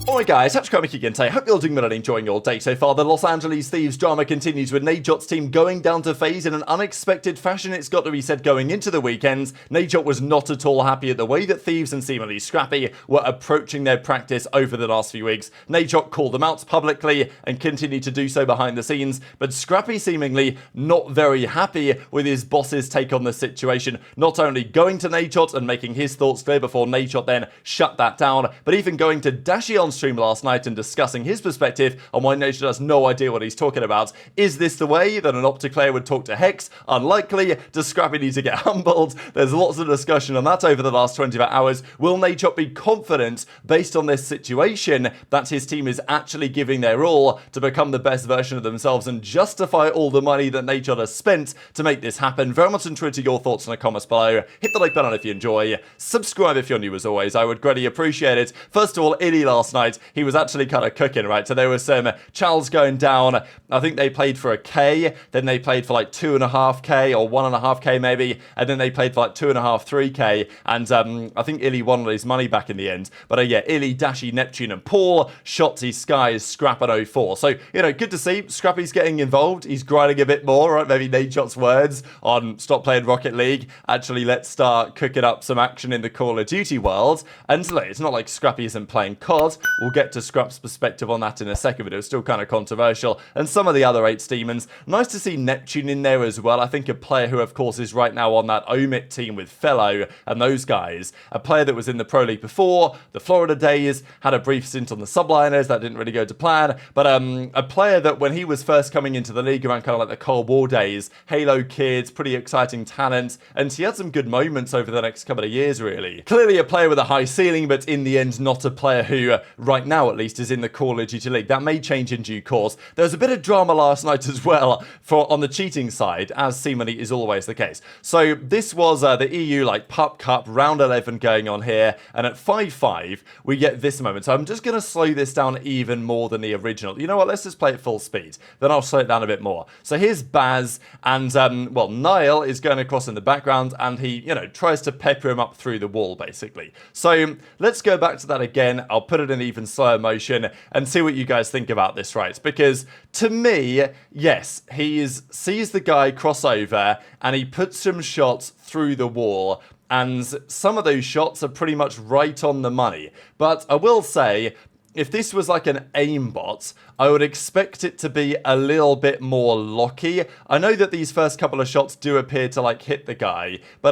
Alright guys, Kremp again today. Hope you're doing well and enjoying your day so far. The Los Angeles Thieves drama continues with Nadeshot's team going down to FaZe in an unexpected fashion. It's got to be said going into the weekends. Nadeshot was not at all happy at the way that Thieves and seemingly Scrappy were approaching their practice over the last few weeks. Nadeshot called them out publicly and continued to do so behind the scenes, but Scrappy seemingly not very happy with his boss's take on the situation. Not only going to Nadeshot and making his thoughts clear before Nadeshot then shut that down, but even going to Dashy on stream last night and discussing his perspective on why Nadeshot has no idea what he's talking about. Is this the way that an OpTic player would talk to Hex? Unlikely. Does Scrappy need to get humbled? There's lots of discussion on that over the last 24 hours. Will Nadeshot be confident based on this situation that his team is actually giving their all to become the best version of themselves and justify all the money that Nadeshot has spent to make this happen? Very much on Twitter, your thoughts in the comments below. Hit the like button if you enjoy. Subscribe if you're new as always. I would greatly appreciate it. First of all, Illy last night, he was actually kind of cooking, right? So there was some Chals going down. I think they played for a K, then they played for like 2.5K or 1.5K maybe, and then they played for like 2.5, 3K, and I think Illy won all his money back in the end. But yeah, Illy, Dashy, Neptune, and Paul, Shotzzy, Skyz, Scrap, and 04. So, you know, good to see Scrappy's getting involved. He's grinding a bit more, right? Maybe Nadeshot's words on stop playing Rocket League. Actually, let's start cooking up some action in the Call of Duty world. And look, it's not like Scrappy isn't playing COD. We'll get to Scrap's perspective on that in a second, but it was still kind of controversial. And some of the other 8 demons. Nice to see Neptune in there as well. I think a player who, of course, is right now on that Omit team with Fellow and those guys. A player that was in the Pro League before, the Florida days, had a brief stint on the Subliners. That didn't really go to plan. But a player that when he was first coming into the league around kind of like the Cold War days, Halo kids, pretty exciting talent. And he had some good moments over the next couple of years, really. Clearly a player with a high ceiling, but in the end, not a player who, right now at least, is in the Call of Duty League. That may change in due course. There was a bit of drama last night as well on the cheating side, as seemingly is always the case. So this was the EU like Pup Cup round 11 going on here, and at 5-5 we get this moment. So I'm just going to slow this down even more than the original. You know what? Let's just play it full speed. Then I'll slow it down a bit more. So here's Baz, and well, Niall is going across in the background, and he, you know, tries to pepper him up through the wall basically. So let's go back to that again. I'll put it in even slower motion and see what you guys think about this, right? Because to me, yes, he sees the guy cross over and he puts some shots through the wall, and some of those shots are pretty much right on the money. But I will say, if this was like an aimbot, I would expect it to be a little bit more locky. I know that these first couple of shots do appear to like hit the guy, but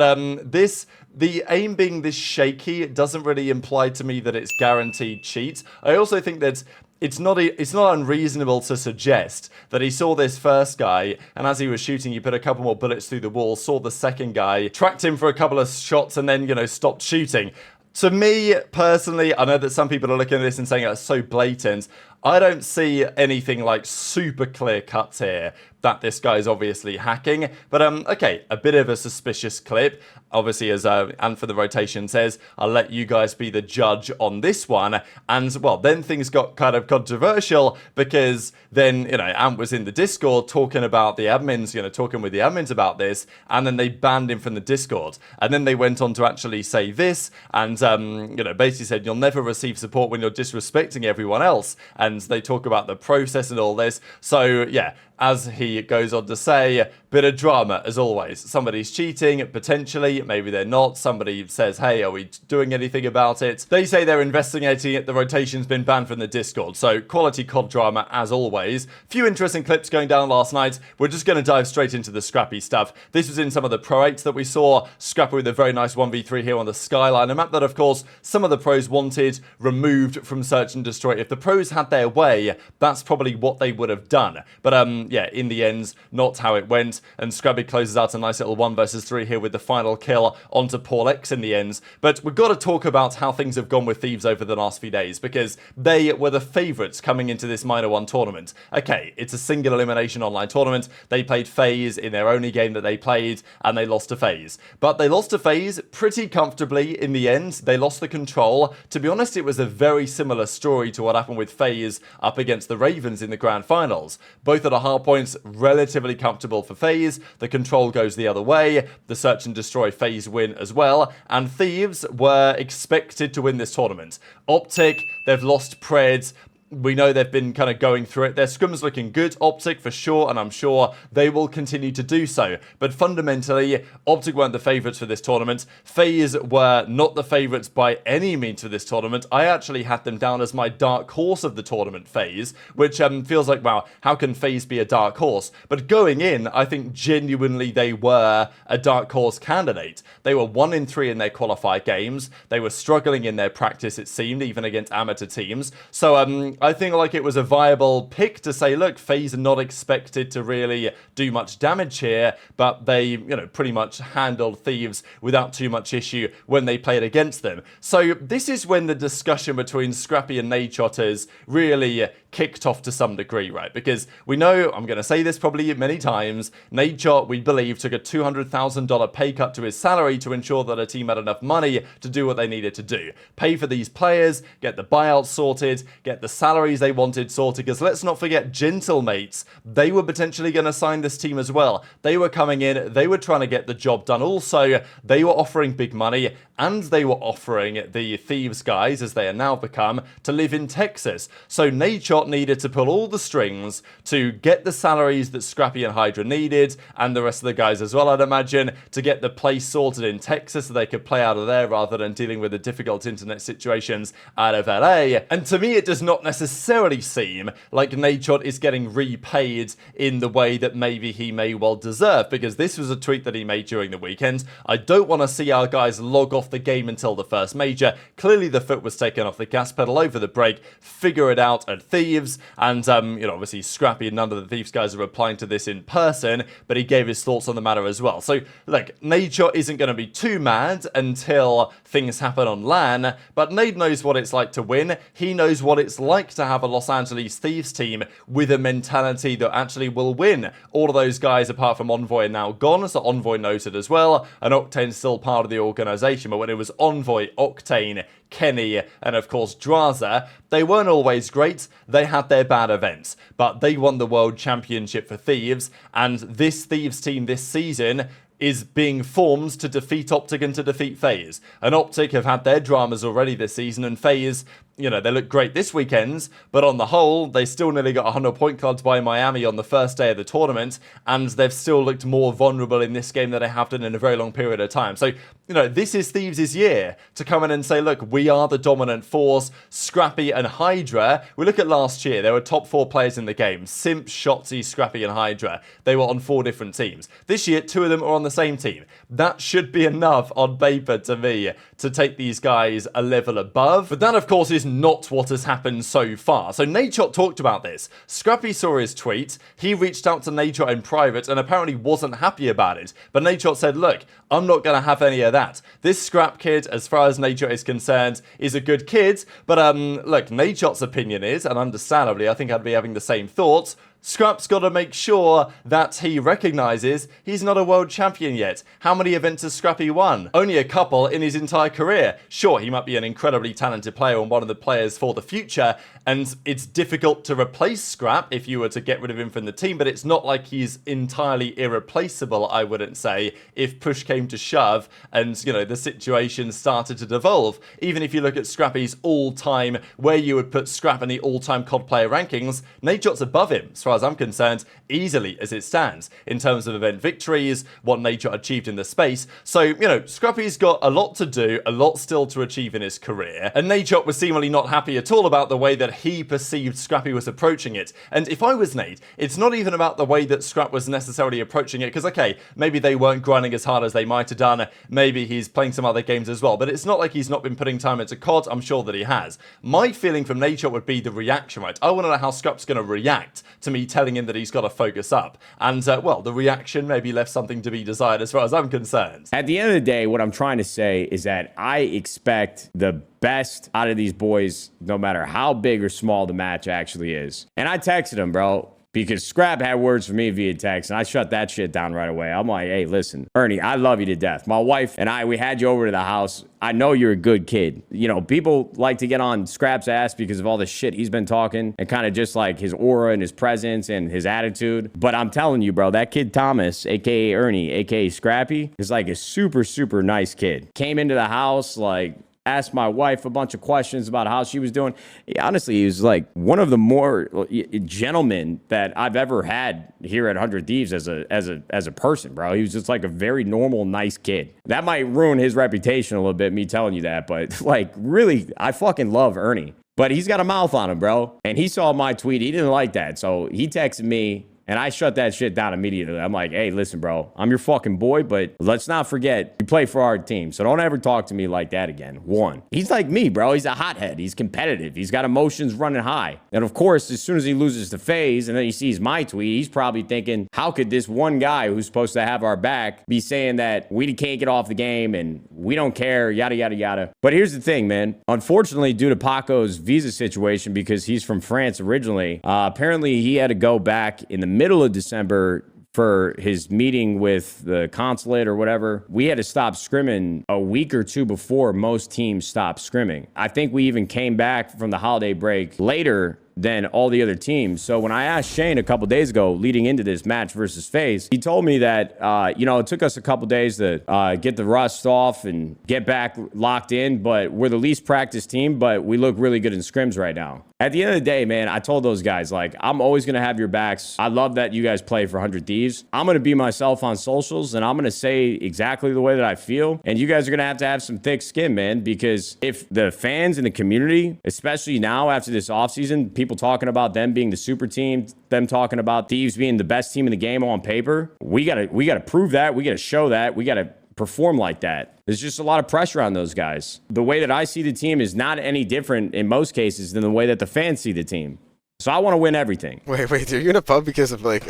the aim being this shaky doesn't really imply to me that it's guaranteed cheat. I also think that it's not unreasonable to suggest that he saw this first guy, and as he was shooting, he put a couple more bullets through the wall, saw the second guy, tracked him for a couple of shots, and then, you know, stopped shooting. To me, personally, I know that some people are looking at this and saying it's so blatant. I don't see anything like super clear cuts here that this guy's obviously hacking. But okay, a bit of a suspicious clip. Obviously, as and for the rotation says, I'll let you guys be the judge on this one. And well, then things got kind of controversial because then, you know, Ant was in the Discord talking about the admins, you know, talking with the admins about this, and then they banned him from the Discord. And then they went on to actually say this, and you know, basically said you'll never receive support when you're disrespecting everyone else. And they talk about the process and all this. So yeah, as he goes on to say, bit of drama as always. Somebody's cheating, potentially, maybe they're not. Somebody says, hey, are we doing anything about it? They say they're investigating it. The rotation's been banned from the Discord. So quality COD drama as always. Few interesting clips going down last night. We're just going to dive straight into the Scrappy stuff. This was in some of the Pro 8s that we saw. Scrappy with a very nice 1v3 here on the Skyline, a map that of course some of the pros wanted removed from Search and Destroy. If the pros had their way, that's probably what they would have done. But yeah, in the end, not how it went. And Scrappy closes out a nice little 1 versus 3 here with the final kill onto Paul X in the end. But we've got to talk about how things have gone with Thieves over the last few days, because they were the favourites coming into this Minor 1 tournament. Okay, it's a single elimination online tournament. They played FaZe in their only game that they played, and they lost to FaZe. But they lost to FaZe pretty comfortably in the end. They lost the control. To be honest, it was a very similar story to what happened with FaZe up against the Ravens in the grand finals. Both at a high points, relatively comfortable for FaZe. The control goes the other way. The search and destroy FaZe win as well. And Thieves were expected to win this tournament. OpTic, they've lost Preds. We know they've been kind of going through it. Their scrim's looking good, OpTic for sure, and I'm sure they will continue to do so. But fundamentally, OpTic weren't the favourites for this tournament. FaZe were not the favourites by any means for this tournament. I actually had them down as my dark horse of the tournament, FaZe, which feels like, wow, how can FaZe be a dark horse? But going in, I think genuinely they were a dark horse candidate. They were 1-3 in their qualifier games. They were struggling in their practice, it seemed, even against amateur teams. So I think like it was a viable pick to say, look, FaZe are not expected to really do much damage here, but they, you know, pretty much handled Thieves without too much issue when they played against them. So this is when the discussion between Scrappy and Nadeshot is really kicked off to some degree, right? Because we know, I'm going to say this probably many times, Nadeshot, we believe, took a $200,000 pay cut to his salary to ensure that a team had enough money to do what they needed to do. Pay for these players, get the buyouts sorted, get the salaries they wanted sorted, because let's not forget, Gentlemates, they were potentially going to sign this team as well. They were coming in, they were trying to get the job done also, they were offering big money, and they were offering the Thieves guys, as they are now become, to live in Texas. So Nadeshot needed to pull all the strings to get the salaries that Scrappy and HyDra needed, and the rest of the guys as well, I'd imagine, to get the place sorted in Texas so they could play out of there rather than dealing with the difficult internet situations out of LA. And to me, it does not necessarily seem like Nadeshot is getting repaid in the way that maybe he may well deserve, because this was a tweet that he made during the weekend. I don't want to see our guys log off the game until the first major. Clearly the foot was taken off the gas pedal over the break. Figure it out at Thieves. And, you know, obviously Scrappy and none of the Thieves guys are replying to this in person, but he gave his thoughts on the matter as well. So, like, Nadeshot isn't going to be too mad until things happen on LAN, but Nade knows what it's like to win. He knows what it's like to have a Los Angeles Thieves team with a mentality that actually will win. All of those guys, apart from Envoy, are now gone, so Envoy knows it as well, and Octane's still part of the organization. But when it was Envoy, Octane, Kenny, and of course Drazah, they weren't always great. They had their bad events, but they won the World Championship for Thieves, and this Thieves team this season is being formed to defeat OpTic and to defeat FaZe. And OpTic have had their dramas already this season, and FaZe, you know, they look great this weekend, but on the whole, they still nearly got 100 point cards by Miami on the first day of the tournament, and they've still looked more vulnerable in this game than they have done in a very long period of time. So, you know, this is Thieves' year to come in and say, look, we are the dominant force. Scrappy and HyDra, we look at last year, there were top 4 players in the game. Simp, Shotzzy, Scrappy, and HyDra. They were on 4 different teams. This year, 2 of them are on the same team. That should be enough on paper to me to take these guys a level above. But that, of course, is not what has happened so far. So Nadeshot talked about this. Scrappy saw his tweet. He reached out to Nadeshot in private and apparently wasn't happy about it. But Nadeshot said, look, I'm not going to have any of that. This Scrap kid, as far as Nadeshot is concerned, is a good kid. But look, Nadeshot's opinion is, and understandably, I think I'd be having the same thoughts, Scrap's got to make sure that he recognises he's not a world champion yet. How many events has Scrappy won? Only a couple in his entire career. Sure, he might be an incredibly talented player and one of the players for the future, and it's difficult to replace Scrap if you were to get rid of him from the team, but it's not like he's entirely irreplaceable, I wouldn't say, if push came to shove and, you know, the situation started to devolve. Even if you look at Scrappy's all-time, where you would put Scrap in the all-time COD player rankings, Nadeshot's above him, as far as I'm concerned, easily as it stands, in terms of event victories, what Nadeshot achieved in the space. So, you know, Scrappy's got a lot to do, a lot still to achieve in his career, and Nadeshot was seemingly not happy at all about the way that he perceived Scrappy was approaching it. And if I was Nade, it's not even about the way that Scrap was necessarily approaching it, because, okay, maybe they weren't grinding as hard as they might have done, maybe he's playing some other games as well, but it's not like he's not been putting time into COD, I'm sure that he has. My feeling from Nadeshot would be the reaction, right? I want to know how Scrap's going to react to me telling him that he's got to focus up. And, well, the reaction maybe left something to be desired as far as I'm concerned. At the end of the day, what I'm trying to say is that I expect the best out of these boys, no matter how big or small the match actually is. And I texted him, bro. because Scrap had words for me via text, and I shut that shit down right away. I'm like, hey, listen, Ernie, I love you to death. My wife and I, we had you over to the house. I know you're a good kid. You know, people like to get on Scrap's ass because of all the shit he's been talking and kind of just like his aura and his presence and his attitude. But I'm telling you, bro, that kid Thomas, aka Ernie, aka Scrappy, is like a super, super nice kid. Came into the house, like, asked my wife a bunch of questions about how she was doing. Honestly, he was like one of the more gentlemen that I've ever had here at 100 Thieves as a person, bro. He was just like a very normal, nice kid. That might ruin his reputation a little bit, me telling you that, but like really, I fucking love Ernie. But he's got a mouth on him, bro. And he saw my tweet. He didn't like that. So he texted me. And I shut that shit down immediately. I'm like, hey, listen, bro, I'm your fucking boy, but let's not forget you play for our team. So don't ever talk to me like that again. One, he's like me, bro. He's a hothead. He's competitive. He's got emotions running high. And of course, as soon as he loses to FaZe and then he sees my tweet, he's probably thinking, how could this one guy who's supposed to have our back be saying that we can't get off the game and we don't care, yada, yada, yada. But here's the thing, man. Unfortunately, due to Paco's visa situation, because he's from France originally, apparently he had to go back in the middle of December for his meeting with the consulate or whatever. We had to stop scrimming a week or two before most teams stopped scrimming. I think we even came back from the holiday break later than all the other teams. So when I asked Shane a couple days ago, leading into this match versus FaZe, he told me that, you know, it took us a couple days to get the rust off and get back locked in, but we're the least practiced team, but we look really good in scrims right now. At the end of the day, man, I told those guys, like, I'm always going to have your backs. I love that you guys play for 100 Thieves. I'm going to be myself on socials, and I'm going to say exactly the way that I feel. And you guys are going to have some thick skin, man, because if the fans in the community, especially now after this offseason, people talking about them being the super team, them talking about Thieves being the best team in the game on paper, we got to prove that. We got to show that. We got to perform like that. There's just a lot of pressure on those guys. The way that I see the team is not any different in most cases than the way that the fans see the team. So I want to win everything. Wait, are you in a pub because of like...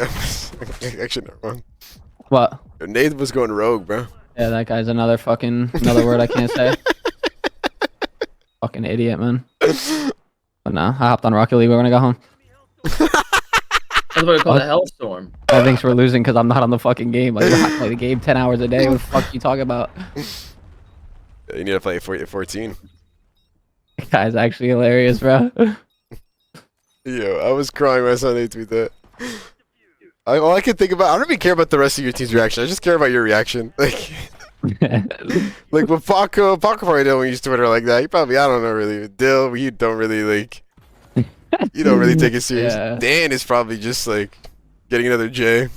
Actually, not wrong. What? Nathan was going rogue, bro. Yeah, that guy's another word I can't say. Fucking idiot, man. But nah, I hopped on Rocket League. We're gonna go home. That's what we call the Hellstorm. I think we're losing because I'm not on the fucking game. Like, I play the game 10 hours a day. What the fuck are you talking about? You need to play 14. That guy's actually hilarious, bro. Yo, I was crying when I saw Nate tweet that. All I can think about, I don't even care about the rest of your team's reaction. I just care about your reaction. Like with Paco probably don't use Twitter like that. You probably, I don't know really. Dill, you don't really like. You don't really take it serious. Yeah. Dan is probably just like getting another J.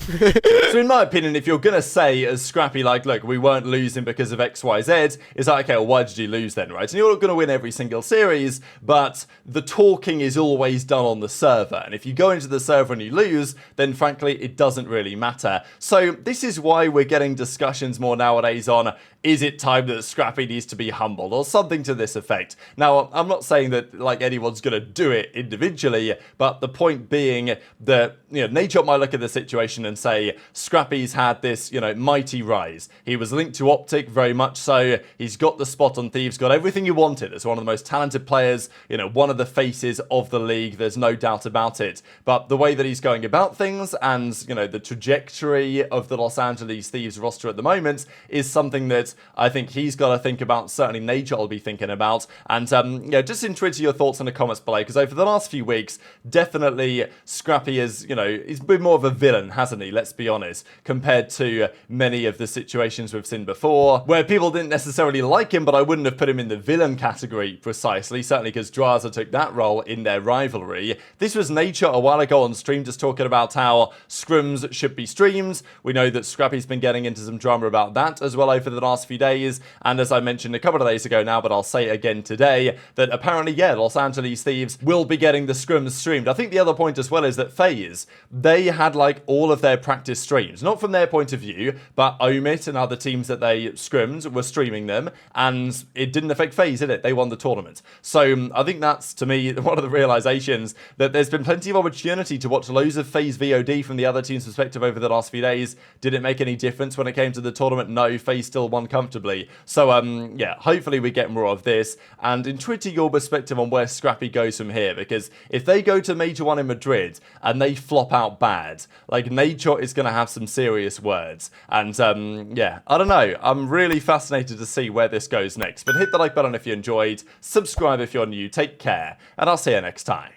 So in my opinion, if you're going to say as Scrappy, like, look, we weren't losing because of X, Y, Z, it's like, okay, well, why did you lose then, right? And you're not going to win every single series, but the talking is always done on the server. And if you go into the server and you lose, then frankly, it doesn't really matter. So this is why we're getting discussions more nowadays on, is it time that Scrappy needs to be humbled or something to this effect? Now, I'm not saying that like anyone's going to do it individually, but the point being that, you know, Nadeshot might look at the situation and say, Scrappy's had this, you know, mighty rise. He was linked to OpTic very much so. He's got the spot on Thieves, got everything he wanted as one of the most talented players, you know, one of the faces of the league. There's no doubt about it. But the way that he's going about things and, you know, the trajectory of the Los Angeles Thieves roster at the moment is something that I think he's got to think about. Certainly Nadeshot will be thinking about. And yeah, just in Twitter, your thoughts in the comments below, because over the last few weeks, definitely Scrappy is, you know, he's been more of a villain, hasn't he? Let's be honest, compared to many of the situations we've seen before, where people didn't necessarily like him, but I wouldn't have put him in the villain category precisely, certainly because Drazah took that role in their rivalry. This was Nadeshot a while ago on stream, just talking about how scrims should be streamed. We know that Scrappy's been getting into some drama about that as well over the last few days, and as I mentioned a couple of days ago now, but I'll say it again today, that apparently, yeah, Los Angeles Thieves will be getting the scrims streamed. I think the other point as well is that FaZe, they had like all of their practice streams, not from their point of view, but Omit and other teams that they scrimmed were streaming them, and it didn't affect FaZe, did it? They won the tournament. So I think that's, to me, one of the realizations, that there's been plenty of opportunity to watch loads of FaZe VOD from the other team's perspective over the last few days. Did it make any difference when it came to the tournament? No, FaZe still won on comfortably. So, yeah, hopefully we get more of this. And in Twitter, your perspective on where Scrappy goes from here, because if they go to Major 1 in Madrid and they flop out bad, like, Nadeshot is going to have some serious words. And, yeah, I don't know. I'm really fascinated to see where this goes next. But hit the like button if you enjoyed, subscribe if you're new, take care, and I'll see you next time.